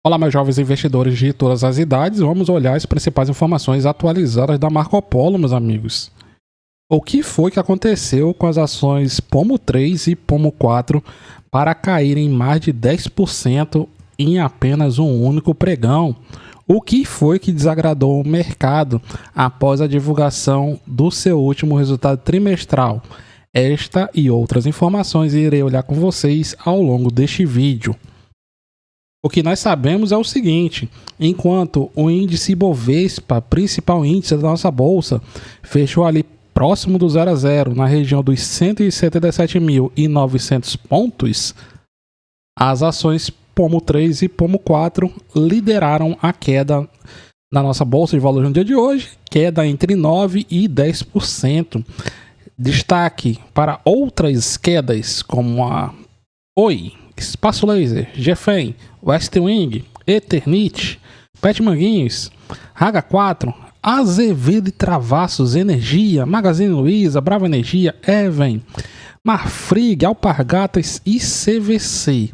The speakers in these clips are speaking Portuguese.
Olá, meus jovens investidores de todas as idades, vamos olhar as principais informações atualizadas da Marco Polo, meus amigos. O que foi que aconteceu com as ações Pomo 3 e Pomo 4 para caírem mais de 10% em apenas um único pregão? O que foi que desagradou o mercado após a divulgação do seu último resultado trimestral? Esta e outras informações irei olhar com vocês ao longo deste vídeo. O que nós sabemos é o seguinte: enquanto o índice Ibovespa, principal índice da nossa bolsa, fechou ali próximo do 0 a 0, na região dos 177.900 pontos, as ações Pomo 3 e Pomo 4 lideraram a queda na nossa bolsa de valores no dia de hoje, queda entre 9% e 10%. Destaque para outras quedas como a Oi, Espaço Laser, GFEM, Westwing, Eternit, Pet Manguinhos, H4, Azevedo e Travassos Energia, Magazine Luiza, Brava Energia, Even, Marfrig, Alpargatas e CVC.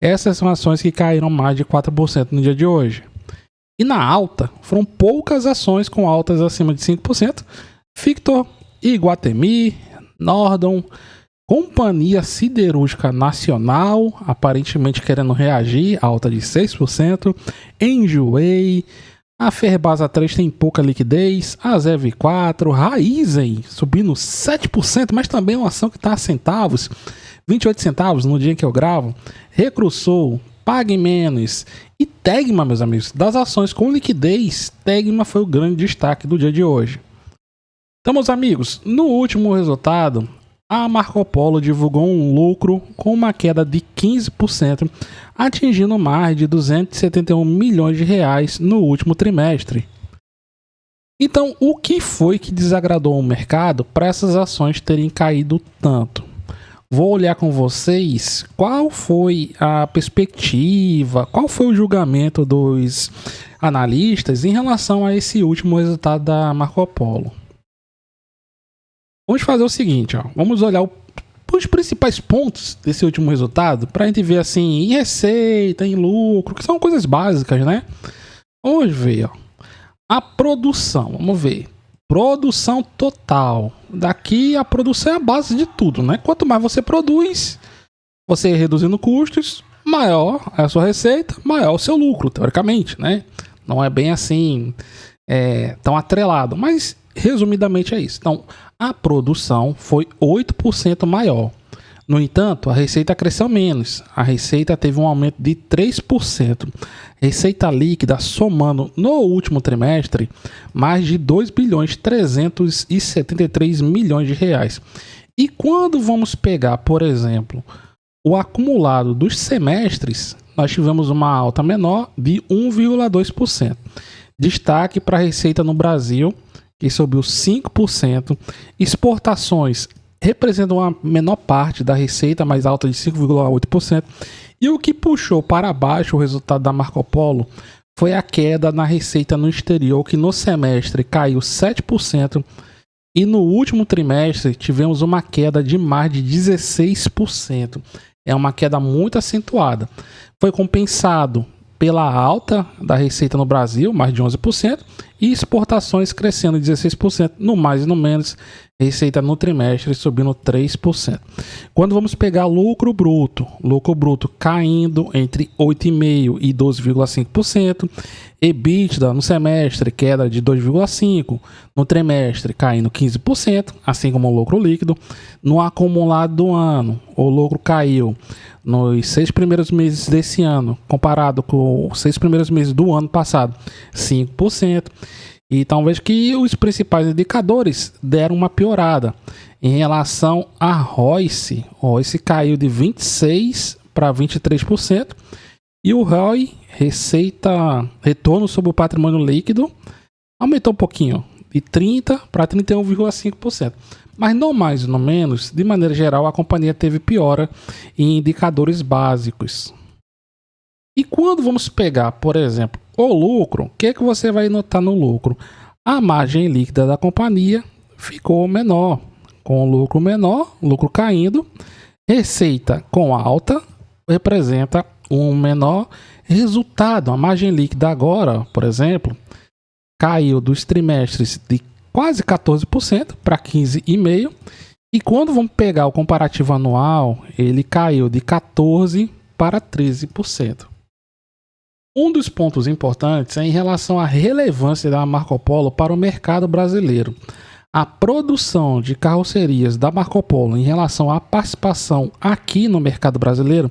Essas são ações que caíram mais de 4% no dia de hoje. E na alta, foram poucas ações com altas acima de 5%. Victor, Iguatemi, Nordon, Companhia Siderúrgica Nacional, aparentemente querendo reagir, alta de 6%. Enjoei, a Ferbasa 3 tem pouca liquidez, a ZEV4, Raizen subindo 7%, mas também uma ação que está a centavos, 28 centavos no dia em que eu gravo. Recruçou, Pague Menos e Tegma, meus amigos, das ações com liquidez, Tegma foi o grande destaque do dia de hoje. Então, meus amigos, no último resultado, a Marco Polo divulgou um lucro com uma queda de 15%, atingindo mais de 271 milhões de reais no último trimestre. Então, o que foi que desagradou o mercado para essas ações terem caído tanto? Vou olhar com vocês qual foi a perspectiva, qual foi o julgamento dos analistas em relação a esse último resultado da Marco Polo. Vamos fazer o seguinte, vamos olhar os principais pontos desse último resultado para a gente ver assim, em receita, em lucro, que são coisas básicas, né? Vamos ver, a produção, vamos ver. Produção total. Daqui a produção é a base de tudo, né? Quanto mais você produz, você reduzindo custos, maior é a sua receita, maior o seu lucro, teoricamente, né? Não é bem assim, tão atrelado, mas resumidamente é isso. Então, a produção foi 8% maior. No entanto, a receita cresceu menos. A receita teve um aumento de 3%. Receita líquida somando no último trimestre mais de 2.373 milhões de reais. E quando vamos pegar, por exemplo, o acumulado dos semestres, nós tivemos uma alta menor de 1,2%. Destaque para a receita no Brasil, que subiu 5%. Exportações representam a menor parte da receita, mais alta de 5,8%. E o que puxou para baixo o resultado da Marco Polo foi a queda na receita no exterior, que no semestre caiu 7%. E no último trimestre tivemos uma queda de mais de 16%. É uma queda muito acentuada. Foi compensado pela alta da receita no Brasil, mais de 11%, e exportações crescendo 16%, no mais e no menos, receita no trimestre subindo 3%. Quando vamos pegar lucro bruto caindo entre 8,5% e 12,5%, EBITDA no semestre queda de 2,5%, no trimestre caindo 15%, assim como o lucro líquido. No acumulado do ano, o lucro caiu nos 6 primeiros meses desse ano, comparado com os 6 primeiros meses do ano passado, 5%. Então veja que os principais indicadores deram uma piorada. Em relação a ROIC, caiu de 26% para 23%. E o ROI, retorno sobre o patrimônio líquido, aumentou um pouquinho, de 30% para 31,5%. Mas não mais ou menos, de maneira geral, a companhia teve piora em indicadores básicos. E quando vamos pegar, por exemplo, o lucro, o que é que você vai notar no lucro? A margem líquida da companhia ficou menor, com lucro menor, lucro caindo, receita com alta, representa um menor resultado. A margem líquida agora, por exemplo, caiu dos trimestres de quase 14% para 15,5%. E quando vamos pegar o comparativo anual, ele caiu de 14% para 13%. Um dos pontos importantes é em relação à relevância da Marco Polo para o mercado brasileiro. A produção de carrocerias da Marco Polo em relação à participação aqui no mercado brasileiro,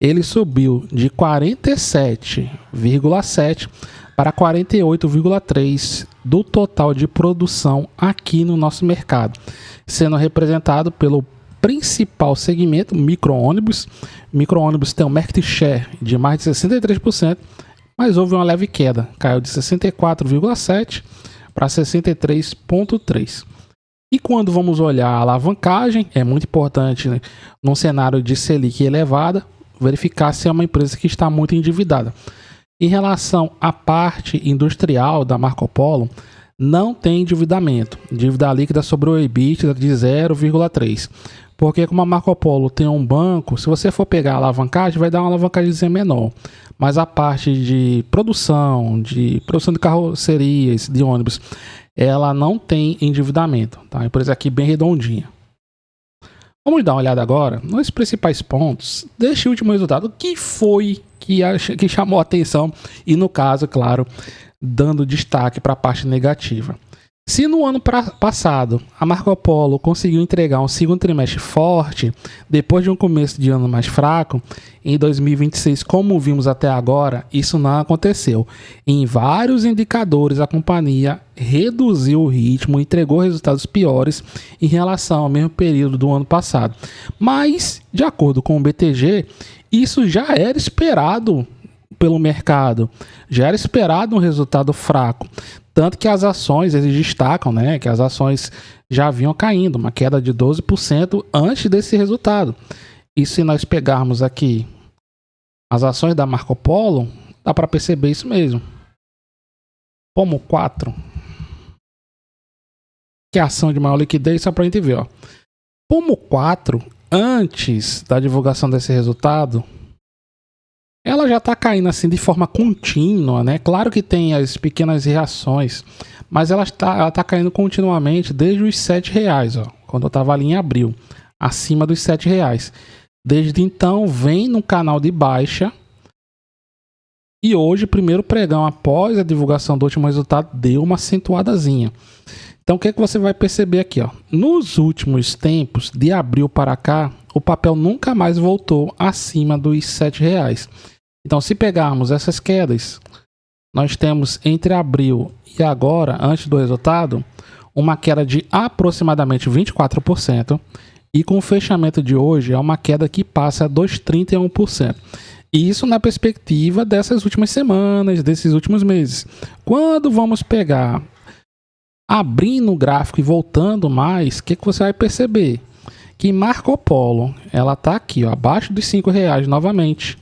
ele subiu de 47,7% para 48,3% do total de produção aqui no nosso mercado, sendo representado pelo principal segmento, micro-ônibus. Micro-ônibus tem um market share de mais de 63%, mas houve uma leve queda, caiu de 64,7% para 63,3%. E quando vamos olhar a alavancagem, é muito importante, né, num cenário de Selic elevada, verificar se é uma empresa que está muito endividada. Em relação à parte industrial da Marco Polo, não tem endividamento. Dívida líquida sobre o EBITDA de 0,3%. Porque como a Marco Polo tem um banco, se você for pegar a alavancagem, vai dar uma alavancagem menor. Mas a parte de produção de carrocerias, de ônibus, ela não tem endividamento. Tá? A empresa aqui bem redondinha. Vamos dar uma olhada agora nos principais pontos deste último resultado. O que foi que chamou a atenção? E no caso, claro, dando destaque para a parte negativa. Se no ano passado a Marco Polo conseguiu entregar um segundo trimestre forte, depois de um começo de ano mais fraco, em 2026, como vimos até agora, isso não aconteceu. Em vários indicadores, a companhia reduziu o ritmo e entregou resultados piores em relação ao mesmo período do ano passado. Mas, de acordo com o BTG, isso já era esperado pelo mercado, já era esperado um resultado fraco. Tanto que as ações, eles destacam, né, que as ações já vinham caindo, uma queda de 12% antes desse resultado. E se nós pegarmos aqui as ações da Marco Polo, dá para perceber isso mesmo. Pomo 4, que é a ação de maior liquidez, só para a gente ver. Ó. Pomo 4, antes da divulgação desse resultado, ela já está caindo assim de forma contínua, né? Claro que tem as pequenas reações, mas ela tá caindo continuamente desde os R$7, ó, quando eu estava ali em abril, acima dos R$7. Desde então vem no canal de baixa e hoje, primeiro pregão após a divulgação do último resultado, deu uma acentuadazinha. Então o que você vai perceber aqui? Ó? Nos últimos tempos, de abril para cá, o papel nunca mais voltou acima dos R$7. Então, se pegarmos essas quedas, nós temos entre abril e agora, antes do resultado, uma queda de aproximadamente 24%. E com o fechamento de hoje, é uma queda que passa a 2,31%. E isso na perspectiva dessas últimas semanas, desses últimos meses. Quando vamos pegar, abrindo o gráfico e voltando mais, o que você vai perceber? Que Marco Polo, ela está aqui, ó, abaixo dos R$5 novamente.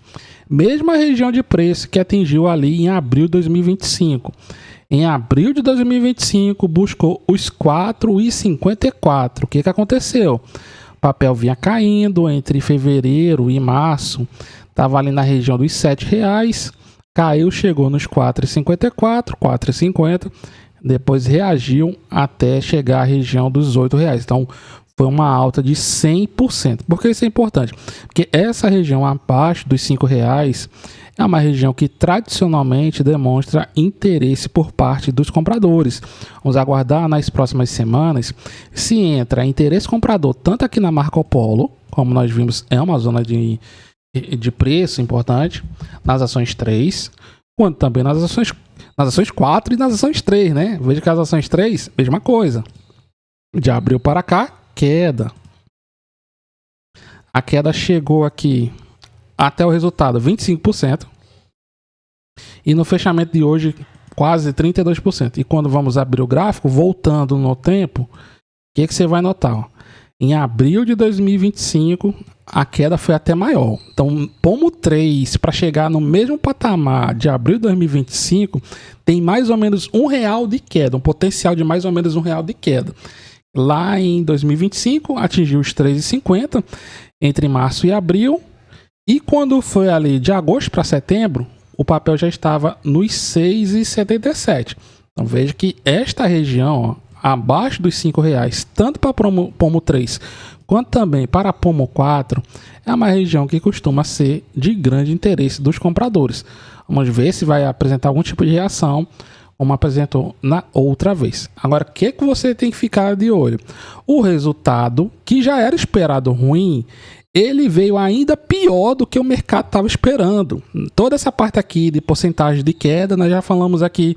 Mesma região de preço que atingiu ali em abril de 2025. Em abril de 2025, buscou os R$4,54. O que aconteceu? O papel vinha caindo entre fevereiro e março. Estava ali na região dos R$7. Caiu, chegou nos R$4,54, R$4,50. Depois reagiu até chegar à região dos R$8. Então, foi uma alta de 100%. Por que isso é importante? Porque essa região abaixo dos R$5 é uma região que tradicionalmente demonstra interesse por parte dos compradores. Vamos aguardar nas próximas semanas se entra interesse comprador tanto aqui na Marco Polo, como nós vimos, é uma zona de preço importante, nas ações 3, quanto também nas ações 4 e nas ações 3, né? Veja que as ações 3, mesma coisa. De abril para cá, queda. A queda chegou aqui até o resultado 25%. E no fechamento de hoje, quase 32%. E quando vamos abrir o gráfico, voltando no tempo, o que você vai notar? Ó? Em abril de 2025, a queda foi até maior. Então, Pomo 3, para chegar no mesmo patamar de abril de 2025, tem mais ou menos R$1 de queda. Um potencial de mais ou menos R$1 de queda. Lá em 2025, atingiu os 3,50 entre março e abril. E quando foi ali de agosto para setembro, o papel já estava nos 6,77. Então veja que esta região, ó, abaixo dos R$ 5, tanto para Pomo 3 quanto também para Pomo 4, é uma região que costuma ser de grande interesse dos compradores. Vamos ver se vai apresentar algum tipo de reação, como apresentou na outra vez. Agora, o que você tem que ficar de olho? O resultado, que já era esperado ruim, ele veio ainda pior do que o mercado estava esperando. Toda essa parte aqui de porcentagem de queda, nós já falamos aqui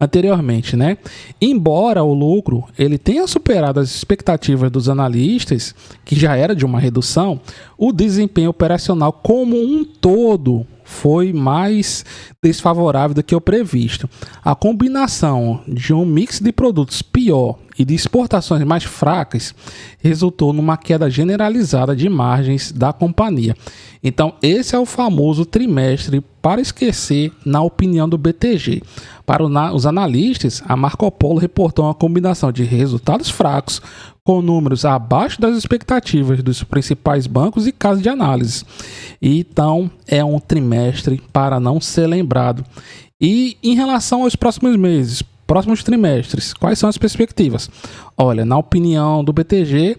anteriormente, né? Embora o lucro ele tenha superado as expectativas dos analistas, que já era de uma redução, o desempenho operacional como um todo foi mais desfavorável do que o previsto. A combinação de um mix de produtos pior e de exportações mais fracas resultou numa queda generalizada de margens da companhia. Então, esse é o famoso trimestre para esquecer, na opinião do BTG. Para os analistas, a Marco Polo reportou uma combinação de resultados fracos com números abaixo das expectativas dos principais bancos e casas de análise. Então, é um trimestre para não ser lembrado. E em relação aos próximos meses, próximos trimestres, quais são as perspectivas? Olha, na opinião do BTG,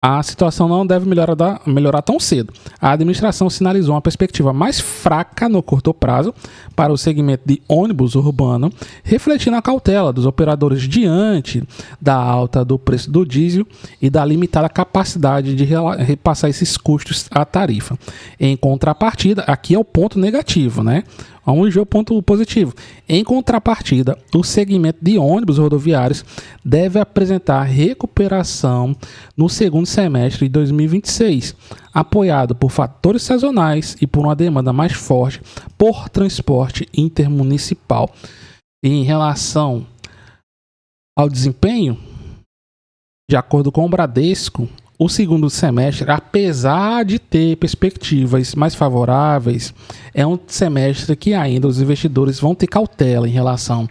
a situação não deve melhorar tão cedo. A administração sinalizou uma perspectiva mais fraca no curto prazo para o segmento de ônibus urbano, refletindo a cautela dos operadores diante da alta do preço do diesel e da limitada capacidade de repassar esses custos à tarifa. Em contrapartida, aqui é o ponto negativo, né? Vamos ver o ponto positivo. Em contrapartida, o segmento de ônibus rodoviários deve apresentar recuperação no segundo semestre de 2026, apoiado por fatores sazonais e por uma demanda mais forte por transporte intermunicipal. E em relação ao desempenho, de acordo com o Bradesco, o segundo semestre, apesar de ter perspectivas mais favoráveis, é um semestre que ainda os investidores vão ter cautela em relação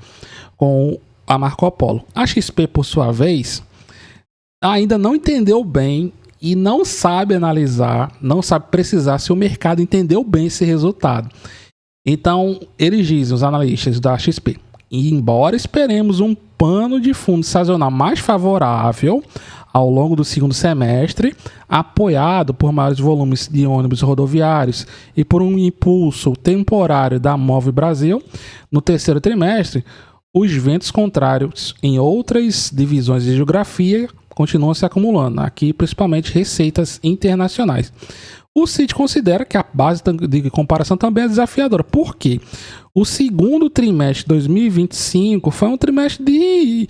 com a Marco Polo. A XP, por sua vez, ainda não entendeu bem e não sabe analisar, não sabe precisar se o mercado entendeu bem esse resultado. Então, eles dizem, os analistas da XP, e embora esperemos um pano de fundo sazonal mais favorável ao longo do segundo semestre, apoiado por maiores volumes de ônibus rodoviários e por um impulso temporário da Move Brasil, no terceiro trimestre, os ventos contrários em outras divisões de geografia continuam se acumulando, aqui principalmente receitas internacionais. O Citi considera que a base de comparação também é desafiadora. Por quê? O segundo trimestre de 2025 foi um trimestre de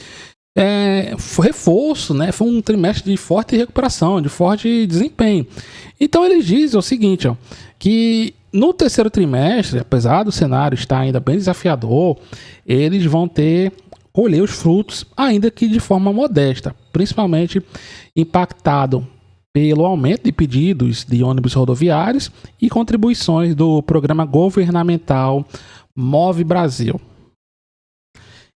reforço, né? Foi um trimestre de forte recuperação, de forte desempenho. Então eles dizem o seguinte, ó, que no terceiro trimestre, apesar do cenário estar ainda bem desafiador, eles vão colher os frutos, ainda que de forma modesta, principalmente impactado pelo aumento de pedidos de ônibus rodoviários e contribuições do programa governamental Move Brasil.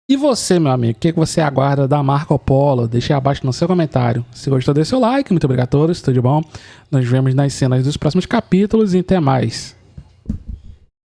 E você, meu amigo, o que você aguarda da Marco Polo? Deixe abaixo no seu comentário. Se gostou, deixe seu like. Muito obrigado a todos, tudo de bom? Nos vemos nas cenas dos próximos capítulos e até mais.